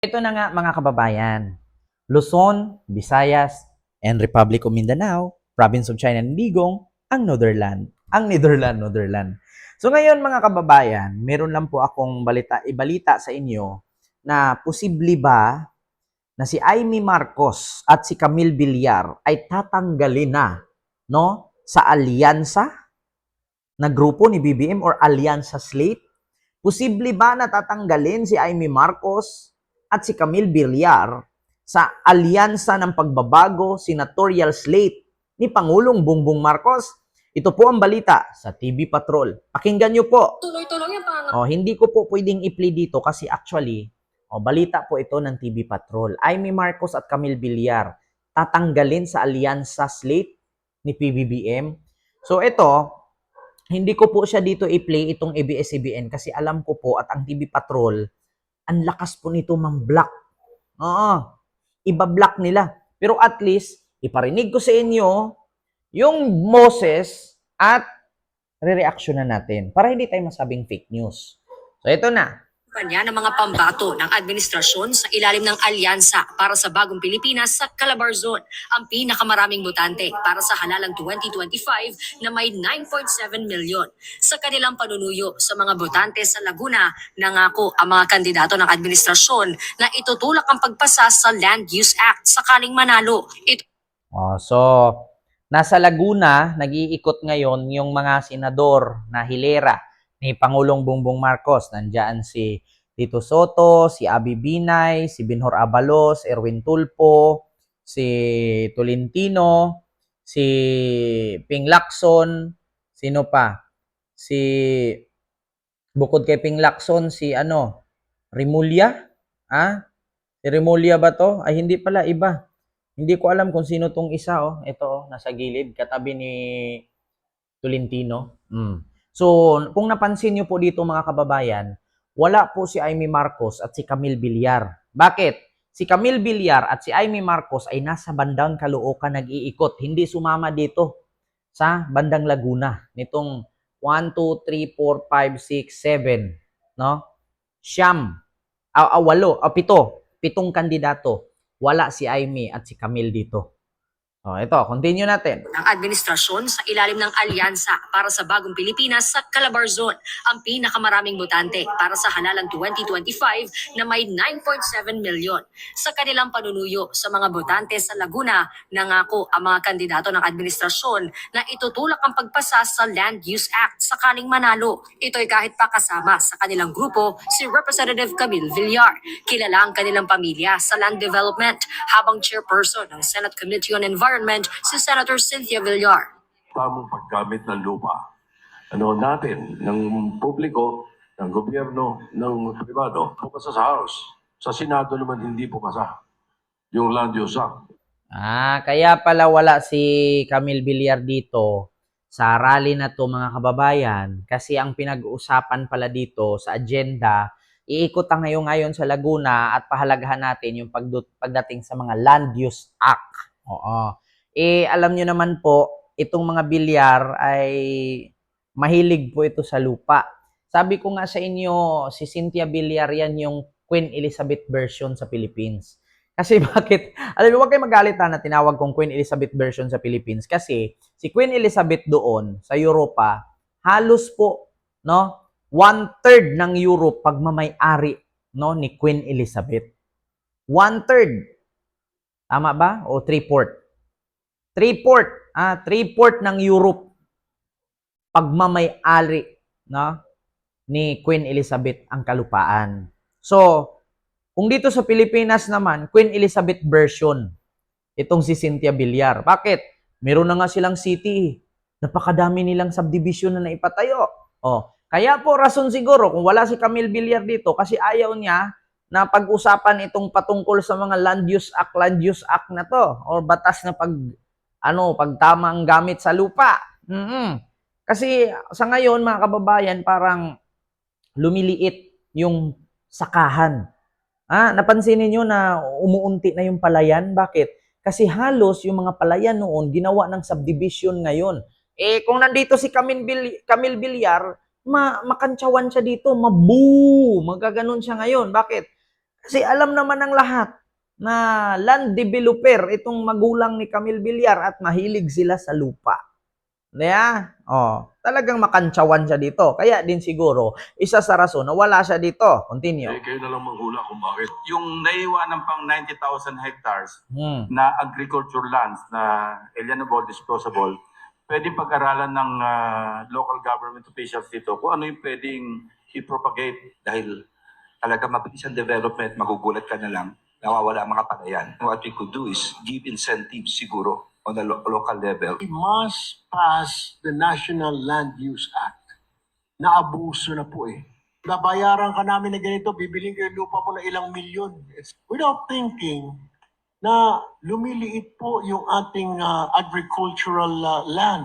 Ito na nga mga kababayan, Luzon, Visayas, and Republic of Mindanao, Province of China and Digong, ang Netherlands. Netherlands. So ngayon mga kababayan, meron lang po akong ibalita sa inyo na posible ba na si Amy Marcos at si Camille Villar ay tatanggalin na sa alyansa na grupo ni BBM or alyansa slate? Posible ba na tatanggalin si Amy Marcos at si Camille Villar sa alyansa ng pagbabago senatorial slate ni Pangulong Bongbong Marcos? Ito po ang balita sa TV Patrol. Pakinggan nyo po. Tuloy-tuloy ang Hindi ko po pwedeng i-play dito kasi actually, balita po ito ng TV Patrol. Amy Marcos at Camille Villar tatanggalin sa alyansa slate ni PBBM. So ito, hindi ko po siya dito i-play itong ABS-CBN kasi alam ko po at ang TV Patrol, ang lakas po nito mang-block. Iba-block nila. Pero at least, iparinig ko sa inyo yung Moses at re-reaction na natin para hindi tayo masabing fake news. So ito na. kanya ng mga pambato ng administrasyon sa ilalim ng alyansa para sa bagong Pilipinas sa Calabarzon, ang pinakamaraming botante para sa halalang 2025 na may 9.7 milyon. Sa kanilang panunuyo sa mga botante sa Laguna, nangako ang mga kandidato ng administrasyon na itutulak ang pagpasa sa Land Use Act sakaling manalo. So, nasa Laguna, nag-iikot ngayon yung mga senador na hilera ni Pangulong Bongbong Marcos. Nandiyan si Tito Soto, si Abby Binay, si Binhor Abalos, Erwin Tulfo, si Tolentino, si Ping Lacson, sino pa? Bukod kay Ping Lacson, si Rimulya? Si Rimulya ba to? Ay, hindi pala, iba. Hindi ko alam kung sino tong isa, Ito, nasa gilid, katabi ni Tolentino. So, kung napansin nyo po dito mga kababayan, wala po si Amy Marcos at si Camille Villar. Bakit? Si Camille Villar at si Amy Marcos ay nasa bandang Caloocan nag-iikot. Hindi sumama dito sa bandang Laguna. Nitong 1, 2, 3, 4, 5, 6, 7. Siyam. Pitong kandidato. Wala si Amy at si Camille dito. Ito, continue natin. Ng administrasyon sa ilalim ng alyansa para sa bagong Pilipinas sa Calabarzon, ang pinakamaraming botante para sa halalang 2025 na may 9.7 milyon. Sa kanilang panunuyo sa mga botante sa Laguna, nangako ang mga kandidato ng administrasyon na itutulak ang pagpasa sa Land Use Act sakaling manalo. Ito'y kahit pa kasama sa kanilang grupo si Representative Camille Villar. Kilala ang kanilang pamilya sa land development habang chairperson ng Senate Committee on Environment si Senator Cynthia Villar. Tamang paggamit ng lupa. Natin, ng publiko, ng gobyerno, ng pribado, pumasa sa House. Sa Senado naman hindi pumasa yung Land Use Act. Kaya pala wala si Camille Villar dito sa rally na to mga kababayan kasi ang pinag-uusapan pala dito sa agenda, iikot ang ngayon sa Laguna at pahalagahan natin yung pagdating sa mga Land Use Act. Alam nyo naman po, itong mga Villar ay mahilig po ito sa lupa. Sabi ko nga sa inyo, si Cynthia Villar yan yung Queen Elizabeth version sa Philippines. Kasi bakit? Alam mo, huwag kayo magalit na tinawag kong Queen Elizabeth version sa Philippines. Kasi si Queen Elizabeth doon sa Europa, halos po, 1/3 ng Europe pagmamay-ari, ni Queen Elizabeth. 1/3. Tama ba? O 3/4? 3/4 ng Europe pagmamay-ari, ni Queen Elizabeth ang kalupaan. So, kung dito sa Pilipinas naman, Queen Elizabeth version, itong si Cynthia Villar. Bakit? Meron na nga silang city. Napakadami nilang subdivision na naipatayo. Kaya po rason siguro kung wala si Camille Villar dito kasi ayaw niya na pag-usapan itong patungkol sa mga Land Use Act na to or batas na pagtamang gamit sa lupa. Kasi sa ngayon mga kababayan parang lumiliit yung sakahan. Napansin niyo na umuunti na yung palayan. Bakit? Kasi halos yung mga palayan noon ginawa ng subdivision ngayon. Kung nandito si Camille Villar, makantsawan siya dito, magaganon siya ngayon. Bakit? Kasi alam naman ng lahat na land developer itong magulang ni Camille Villar at mahilig sila sa lupa. Kaya, talagang makantsawan siya dito. Kaya din siguro, isa sa rason na wala siya dito. Continue. Kayo na lang manghula kung bakit. Yung naiwanan pang 90,000 hectares Hmm. na agriculture lands na alienable, disposable, pwedeng pag-aralan ng local government officials dito kung ano yung pwedeng i-propagate dahil talaga mabilis ang development, magugulat ka na lang, nawawala ang mga palayan. What we could do is give incentives siguro on the local level. We must pass the National Land Use Act. Naabuso na po eh. Nabayaran ka namin na ganito, bibiling ko yung lupa mo na ilang milyon. Without thinking na lumiliit po yung ating agricultural land.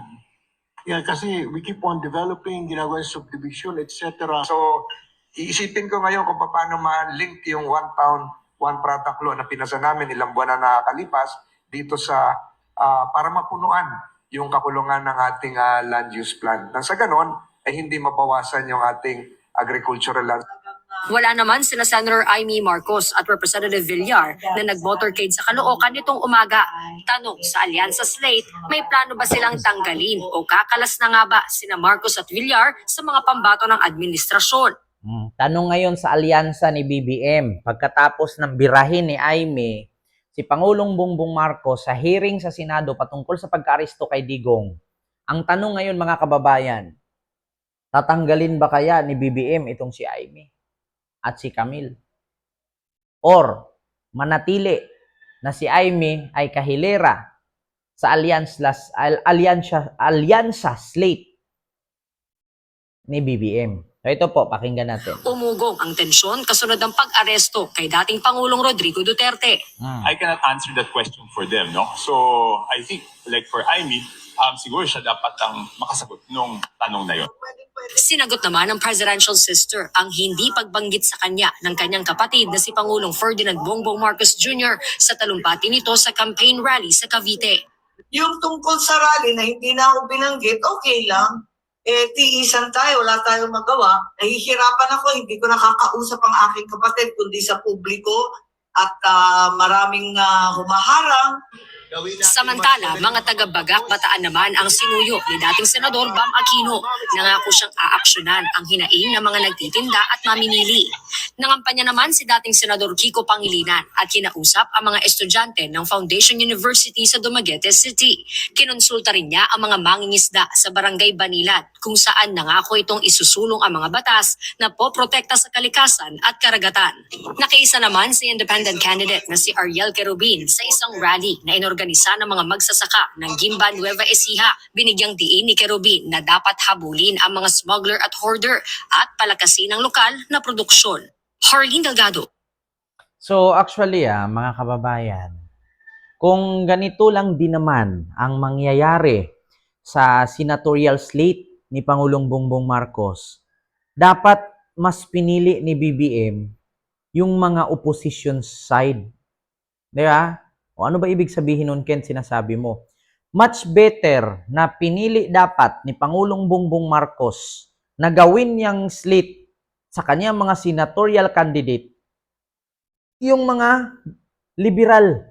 Yan, kasi we keep on developing, ginagawa yung subdivision, etc. So, iisipin ko ngayon kung paano ma-link yung 1 pound, 1 product law na pinasa namin ilang buwan na nakakalipas dito sa para mapunuan yung kakulungan ng ating land use plan. Nang sa ganon, ay hindi mabawasan yung ating agricultural land. Wala naman sina Senator Amy Marcos at Representative Villar na nag-motorcade sa Caloocan nitong umaga. Tanong sa Alyansa Slate, may plano ba silang tanggalin o kakalas na nga ba sina Marcos at Villar sa mga pambato ng administrasyon? Tanong ngayon sa alyansa ni BBM, pagkatapos ng birahin ni Aimee, si Pangulong Bongbong Marcos sa hearing sa Senado patungkol sa pagka-aresto kay Digong. Ang tanong ngayon mga kababayan, tatanggalin ba kaya ni BBM itong si Aimee at si Camille? Or manatili na si Aimee ay kahilera sa alyansa slate ni BBM? So ito po, pakinggan natin. Umugong ang tensyon kasunod ng pag-aresto kay dating Pangulong Rodrigo Duterte. I cannot answer that question for them, no? So, I think, like for Amy, siguro siya dapat ang makasagot nung tanong na yun. Sinagot naman ng presidential sister ang hindi pagbanggit sa kanya ng kanyang kapatid na si Pangulong Ferdinand Bongbong Marcos Jr. sa talumpati nito sa campaign rally sa Cavite. Yung tungkol sa rally na hindi na ako binanggit, okay lang. Tiisan tayo, wala tayong magawa. Nahihirapan ako, hindi ko nakakausap ang aking kapatid kundi sa publiko at maraming humaharang. Samantala, mga taga-Bagak Bataan naman ang sinuyo ni dating Senador Bam Aquino. Nangako siyang aaksyonan ang hinaing ng mga nagtitinda at mamimili. Nangampanya naman si dating Senador Kiko Pangilinan at kinausap ang mga estudyante ng Foundation University sa Dumaguete City. Kinonsulta rin niya ang mga mangingisda sa Barangay Banilad kung saan nangako itong isusulong ang mga batas na poprotekta sa kalikasan at karagatan. Nakiisa naman si independent candidate na si Ariel Querubin sa isang rally na inorganisa ng mga magsasaka ng Gimba Nueva Ecija. Binigyang diin ni Querubin na dapat habulin ang mga smuggler at hoarder at palakasin ang lokal na produksyon. Harleen Delgado. So actually mga kababayan, kung ganito lang din naman ang mangyayari sa senatorial slate ni Pangulong Bongbong Marcos, dapat mas pinili ni BBM yung mga opposition side. Di ba? O ano ba ibig sabihin nun, Ken, sinasabi mo? Much better na pinili dapat ni Pangulong Bongbong Marcos na gawin niyang slate sa kanyang mga senatorial candidate yung mga liberal.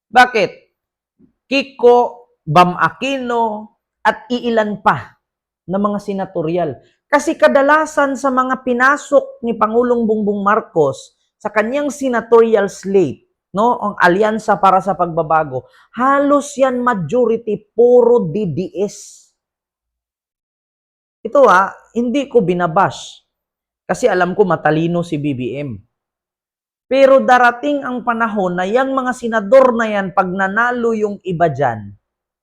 Bakit? Kiko, Bam Aquino, at iilan pa na mga senatorial. Kasi kadalasan sa mga pinasok ni Pangulong Bongbong Marcos sa kanyang senatorial slate, no, ang alyansa para sa pagbabago, halos yan majority puro DDS. Ito hindi ko binabash kasi alam ko matalino si BBM. Pero darating ang panahon na yung mga senador na yan pag nanalo yung iba dyan,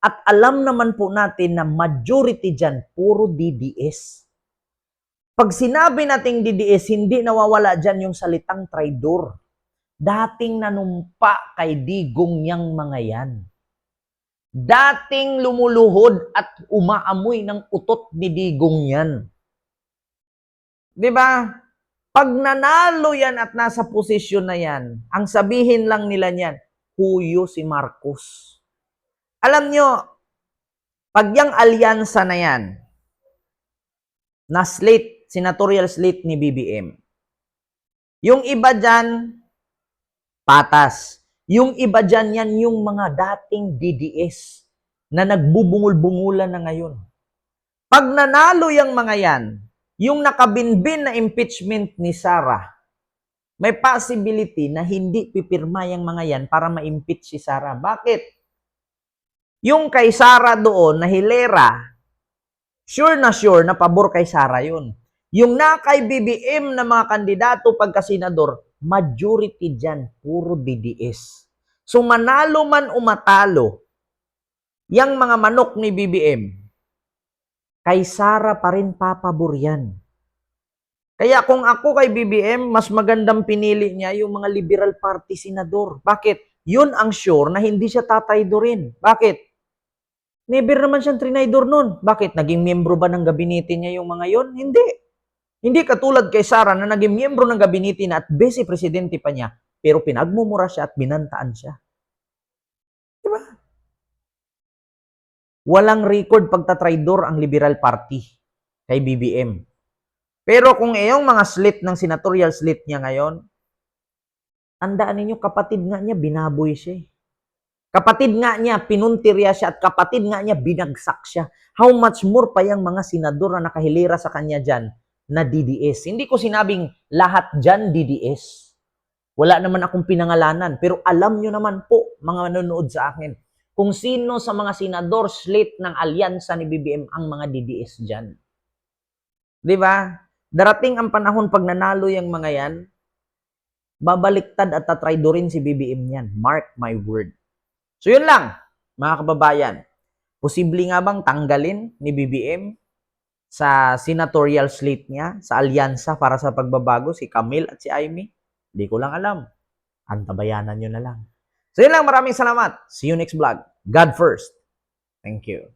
at alam naman po natin na majority dyan puro DDS. Pag sinabi nating DDS, hindi nawawala dyan yung salitang traidor. Dating nanumpa kay Digong yang mga yan. Dating lumuluhod at umaamoy ng utot ni Digong yan. Diba? Pag nanalo yan at nasa posisyon na yan, ang sabihin lang nila niyan, huyo si Marcos. Alam nyo, pag yung alyansa na yan, na slate, senatorial slate ni BBM, yung iba dyan, Patas. Yung iba dyan, yan yung mga dating DDS na nagbubungol-bungulan na ngayon. Pag nanalo yung mga yan, yung nakabinbin na impeachment ni Sara, may possibility na hindi pipirma yung mga yan para ma-impeach si Sara. Bakit? Yung kay Sara doon na hilera, sure na pabor kay Sara yun. Yung na kay BBM na mga kandidato pagka-senador, majority dyan, puro DDS. So manalo man umatalo, yang mga manok ni BBM, kay Sara pa rin papabor yan. Kaya kung ako kay BBM, mas magandang pinili niya yung mga Liberal Party senador. Bakit? Yun ang sure na hindi siya tatraidorin. Bakit? Never naman siyang trinaidor nun. Bakit? Naging miyembro ba ng gabinete niya yung mga yon? Hindi. Hindi katulad kay Sara na naging miyembro ng gabinete na at vice presidente pa niya, pero pinagmumura siya at binantaan siya. Diba? Walang record pagtatraidor ang Liberal Party kay BBM. Pero kung iyong mga slit ng senatorial slit niya ngayon, tandaan ninyo, kapatid nga niya, binaboy siya. Kapatid nga niya, pinuntirya siya at kapatid nga niya, binagsak siya. How much more pa yung mga senador na nakahilera sa kanya dyan na DDS? Hindi ko sinabing lahat dyan DDS. Wala naman akong pinangalanan. Pero alam nyo naman po, mga nanonood sa akin, kung sino sa mga senador slate ng alyansa ni BBM ang mga DDS dyan. Di ba? Darating ang panahon pag nanalo yung mga yan, babaliktad at tatraidorin si BBM yan. Mark my word. So yun lang, mga kababayan. Posible nga bang tanggalin ni BBM sa senatorial slate niya, sa alyansa para sa pagbabago, si Camille at si Amy? Hindi ko lang alam. Antabayanan nyo na lang. So yun lang, maraming salamat. See you next vlog. God first. Thank you.